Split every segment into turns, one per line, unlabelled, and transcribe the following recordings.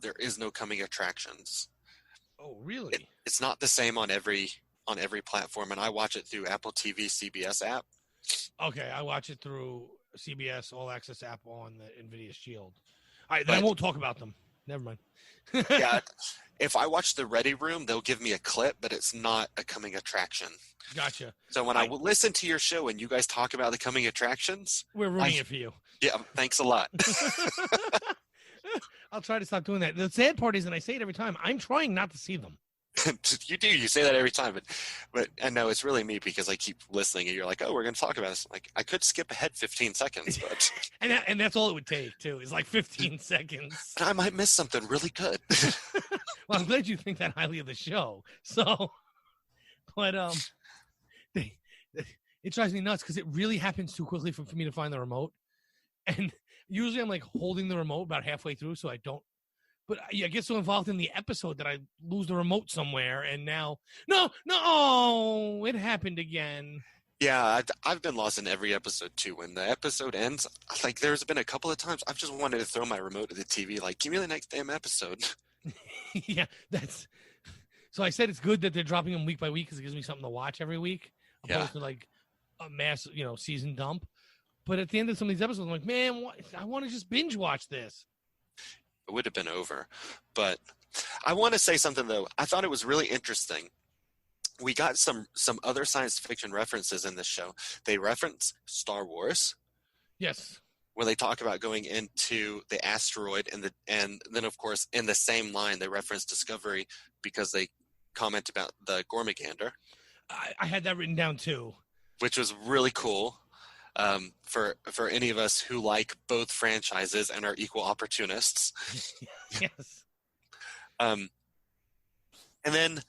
there is no coming attractions.
Oh, really?
It's not the same on every platform, and I watch it through Apple TV CBS app.
Okay, I watch it through CBS All Access app on the NVIDIA Shield. All right, then I won't talk about them. Never mind.
Yeah, if I watch the Ready Room, they'll give me a clip, but it's not a coming attraction.
Gotcha.
So when I listen to your show and you guys talk about the coming attractions,
we're rooting it for you.
Yeah, thanks a lot.
I'll try to stop doing that. The sad part is, and I say it every time, I'm trying not to see them.
You do. You say that every time, but I know it's really me because I keep listening, and you're like, "Oh, we're going to talk about this." I'm like, I could skip ahead 15 seconds, but
and that's all it would take too. Is like 15 seconds.
And I might miss something really good.
Well, I'm glad you think that highly of the show. So, but it drives me nuts because it really happens too quickly for me to find the remote, and usually I'm like holding the remote about halfway through, so I don't. But I get so involved in the episode that I lose the remote somewhere, and now, no, it happened again.
Yeah, I've been lost in every episode, too. When the episode ends, like, there's been a couple of times I've just wanted to throw my remote at the TV, like, give me the next damn episode.
Yeah, that's... So I said it's good that they're dropping them week by week because it gives me something to watch every week, opposed to, like, a mass, season dump. But at the end of some of these episodes, I'm like, man, I want to just binge watch this.
It would have been over. But I want to say something, though. I thought it was really interesting. We got some other science fiction references in this show. They reference Star Wars.
Yes.
When they talk about going into the asteroid, and then, of course, in the same line, they reference Discovery because they comment about the Gormigander.
I had that written down, too.
Which was really cool. For any of us who like both franchises and are equal opportunists.
Yes.
And then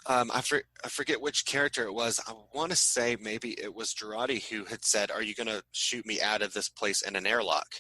I forget which character it was. I want to say maybe it was Jurati who had said, "Are you going to shoot me out of this place in an airlock?"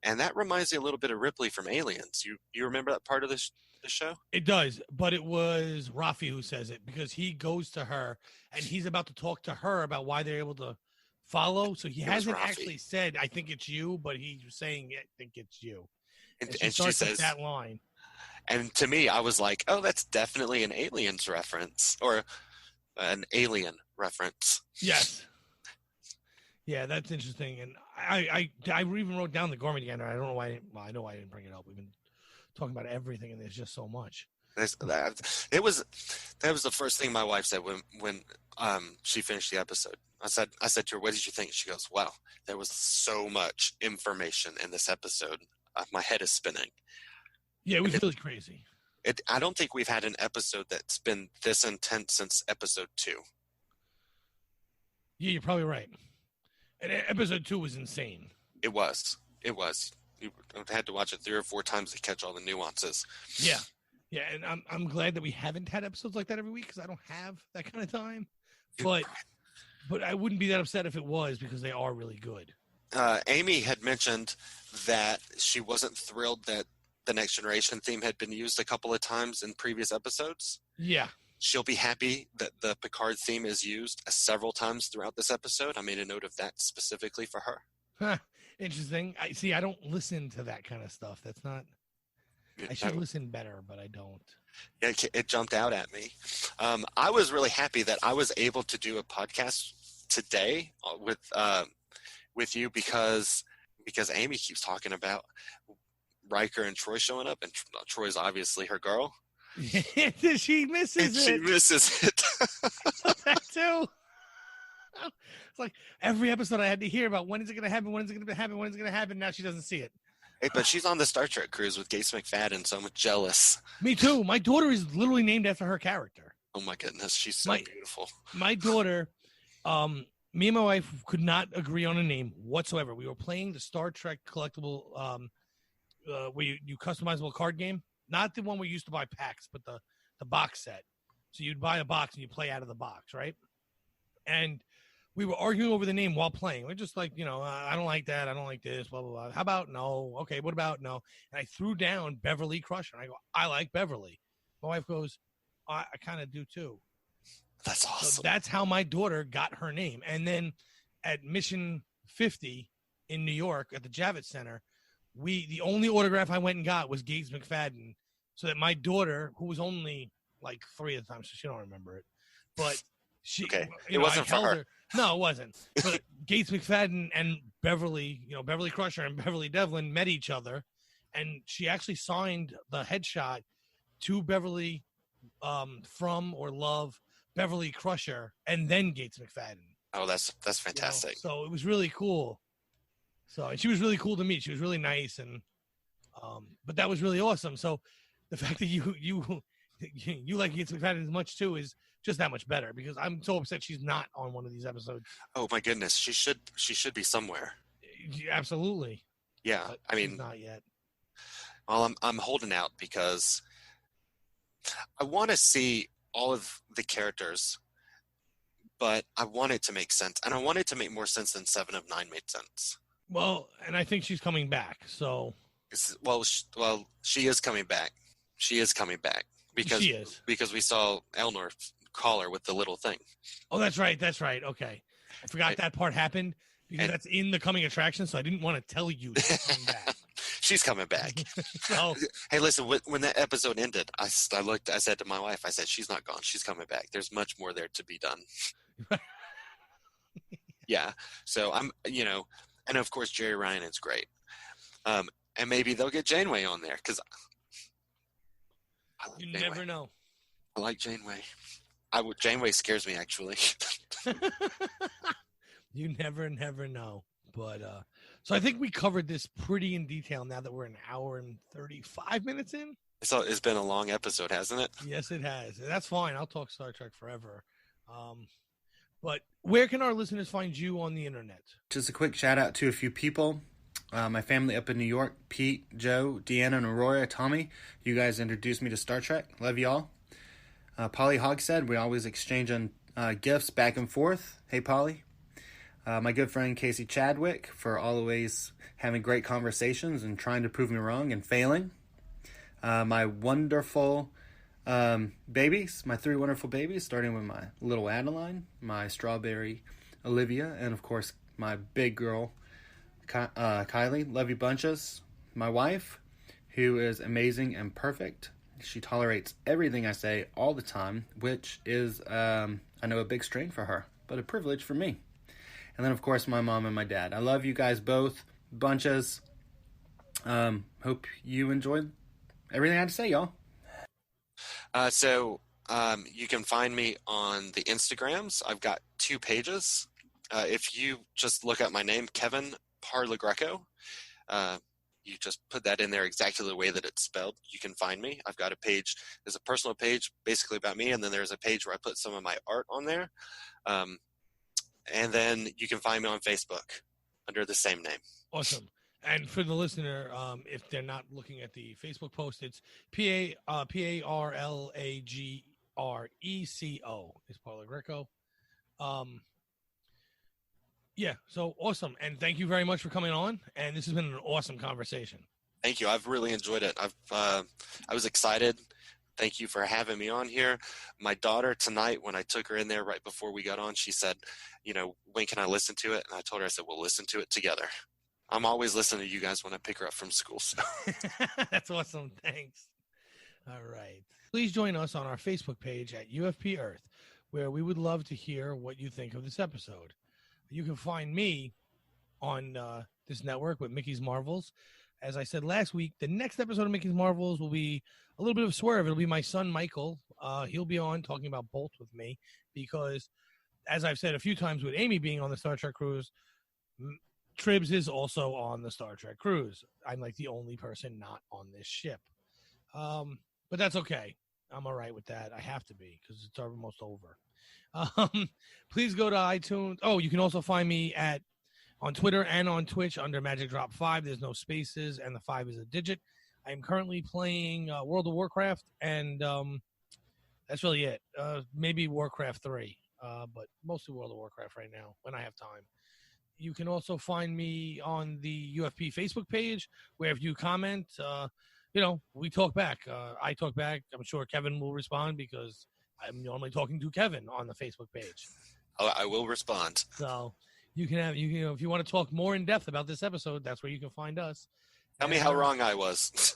And that reminds me a little bit of Ripley from Aliens. You remember that part of the show?
It does, but it was Rafi who says it because he goes to her and he's about to talk to her about why they're able to follow. So he hasn't actually said, "I think it's you," but he's saying, "I think it's you." And she says that line.
And to me, I was like, "Oh, that's definitely an Aliens reference or an Alien reference."
Yes. Yeah, that's interesting. And I even wrote down the Gormigander. I don't know why. I know I didn't bring it up. We've been talking about everything, and there's just so much.
That was the first thing my wife said when she finished the episode. I said to her, "What did you think?" She goes, "Wow, there was so much information in this episode. My head is spinning."
Yeah, it was really crazy.
I don't think we've had an episode that's been this intense since episode 2.
Yeah, you're probably right. And episode 2 was insane.
It was. You had to watch it 3 or 4 times to catch all the nuances.
Yeah. Yeah, and I'm glad that we haven't had episodes like that every week because I don't have that kind of time. But I wouldn't be that upset if it was because they are really good.
Amy had mentioned that she wasn't thrilled that the Next Generation theme had been used a couple of times in previous episodes.
Yeah.
She'll be happy that the Picard theme is used several times throughout this episode. I made a note of that specifically for her.
Huh. Interesting. I don't listen to that kind of stuff. That's not... I should listen better, but I don't.
Yeah, it jumped out at me. I was really happy that I was able to do a podcast today with you because Amy keeps talking about Riker and Troy showing up, and Troy's obviously her girl.
She misses it.
She misses it.
I thought that too. It's like every episode I had to hear about when is it going to happen, when is it going to happen, when is it going to happen. Now she doesn't see it.
Hey, but she's on the Star Trek cruise with Gates McFadden, so I'm jealous.
Me too. My daughter is literally named after her character.
Oh my goodness, she's so beautiful.
My daughter, me and my wife could not agree on a name whatsoever. We were playing the Star Trek collectible, where you customizable card game. Not the one we used to buy packs, but the box set. So you'd buy a box and you play out of the box, right? And we were arguing over the name while playing. We're just like, I don't like that. I don't like this, blah, blah, blah. How about no? Okay, what about no? And I threw down Beverly Crusher. And I go, I like Beverly. My wife goes, I kind of do too.
That's awesome.
So that's how my daughter got her name. And then at Mission 50 in New York at the Javits Center, the only autograph I went and got was Gates McFadden, so that my daughter, who was only like 3 at the time, so she don't remember it, but she,
Okay.
you know,
wasn't
I held
for
her. No, it wasn't. But Gates McFadden and Beverly, Beverly Crusher and Beverly Devlin met each other, and she actually signed the headshot to Beverly from or love Beverly Crusher and then Gates McFadden.
Oh, that's fantastic.
So it was really cool. So, and she was really cool to meet. She was really nice, and but that was really awesome. So the fact that you like Gates McFadden as much too is just that much better, because I'm so upset she's not on one of these episodes.
Oh my goodness, she should be somewhere.
Absolutely.
Yeah,
But
I mean,
she's not yet.
Well, I'm holding out because I want to see all of the characters, but I want it to make sense, and I want it to make more sense than 7 of 9 made sense.
Well, and I think she's coming back. So,
well, she is coming back. She is coming back because
she is,
because we saw Elnor call her with the little thing.
Oh, that's right. That's right. Okay, I forgot that part happened because that's in the coming attraction. So I didn't want to tell you she's coming back.
She's coming back.
So,
hey, listen. When that episode ended, I said to my wife, I said, "She's not gone. She's coming back. There's much more there to be done." Yeah. So I'm, and of course Jerry Ryan is great. And maybe they'll get Janeway on there because
you never know.
I like Janeway. Janeway scares me, actually.
You never know. But so I think we covered this pretty in detail now that we're an hour and 35 minutes in.
So it's been a long episode, hasn't it?
Yes, it has. That's fine. I'll talk Star Trek forever. But where can our listeners find you on the internet?
Just a quick shout out to a few people. My family up in New York, Pete, Joe, Deanna, and Aurora, Tommy. You guys introduced me to Star Trek. Love y'all. Polly Hogg said we always exchanging gifts back and forth. Hey, Polly. My good friend Casey Chadwick for always having great conversations and trying to prove me wrong and failing. My wonderful babies, my 3 wonderful babies, starting with my little Adeline, my strawberry Olivia, and of course my big girl Kylie. Love you bunches. My wife, who is amazing and perfect. She tolerates everything I say all the time, which is, I know, a big strain for her, but a privilege for me. And then, of course, my mom and my dad. I love you guys both, bunches. Hope you enjoyed everything I had to say, y'all.
So you can find me on the Instagrams. I've got 2 pages. If you just look up my name, Kevin Parlagrco, you just put that in there exactly the way that it's spelled. You can find me. I've got a page. There's a personal page basically about me, and then there's a page where I put some of my art on there. And then you can find me on Facebook under the same name.
Awesome. And for the listener, if they're not looking at the Facebook post, it's Parlagreco is Parlagrco. Yeah, so awesome. And thank you very much for coming on. And this has been an awesome conversation.
Thank you. I've really enjoyed it. I was excited. Thank you for having me on here. My daughter tonight, when I took her in there right before we got on, she said, when can I listen to it? And I told her, I said, we'll listen to it together. I'm always listening to you guys when I pick her up from school. So.
That's awesome. Thanks. All right. Please join us on our Facebook page at UFP Earth, where we would love to hear what you think of this episode. You can find me on this network with Mickey's Marvels. As I said last week, the next episode of Mickey's Marvels will be a little bit of a swerve. It'll be my son, Michael. He'll be on talking about Bolt with me because, as I've said a few times with Amy being on the Star Trek cruise, Tribs is also on the Star Trek cruise. I'm like the only person not on this ship. But that's okay. I'm all right with that. I have to be because it's almost over. Please go to iTunes. Oh, you can also find me on Twitter and on Twitch under Magic Drop 5. There's no spaces, and the 5 is a digit. I'm currently playing World of Warcraft, and that's really it. Maybe Warcraft 3, but mostly World of Warcraft right now when I have time. You can also find me on the UFP Facebook page, where if you comment, we talk back. I talk back. I'm sure Kevin will respond because I'm normally talking to Kevin on the Facebook page.
I will respond.
So you can have, if you want to talk more in depth about this episode, that's where you can find us.
Tell me how wrong I was.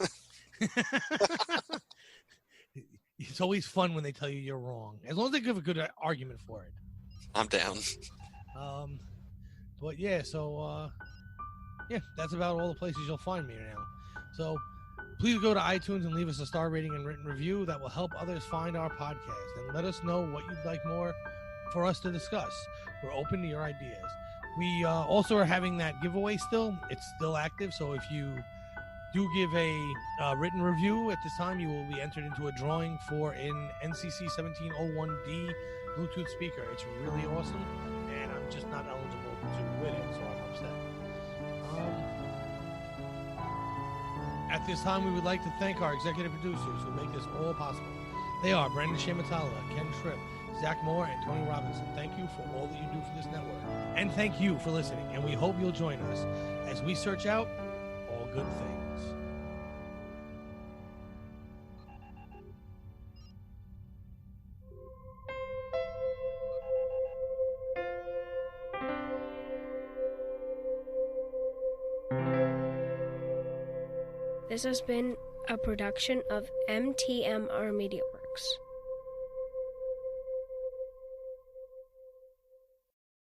It's always fun when they tell you you're wrong, as long as they give a good argument for it.
I'm down.
But yeah, so yeah, that's about all the places you'll find me now. So please go to iTunes and leave us a star rating and written review. That will help others find our podcast, and let us know what you'd like more for us to discuss. We're open to your ideas. We also are having that giveaway still. It's still active, so if you do give a written review at this time, you will be entered into a drawing for an NCC 1701D Bluetooth speaker. It's really awesome, and I'm just not eligible to win it, so I'm upset. At this time, we would like to thank our executive producers who make this all possible. They are Brandon-Shea, Ken Tripp, Zach Moore, and Tony Robinson. Thank you for all that you do for this network. And thank you for listening, and we hope you'll join us as we search out all good things.
This has been a production of MTMR Media Works.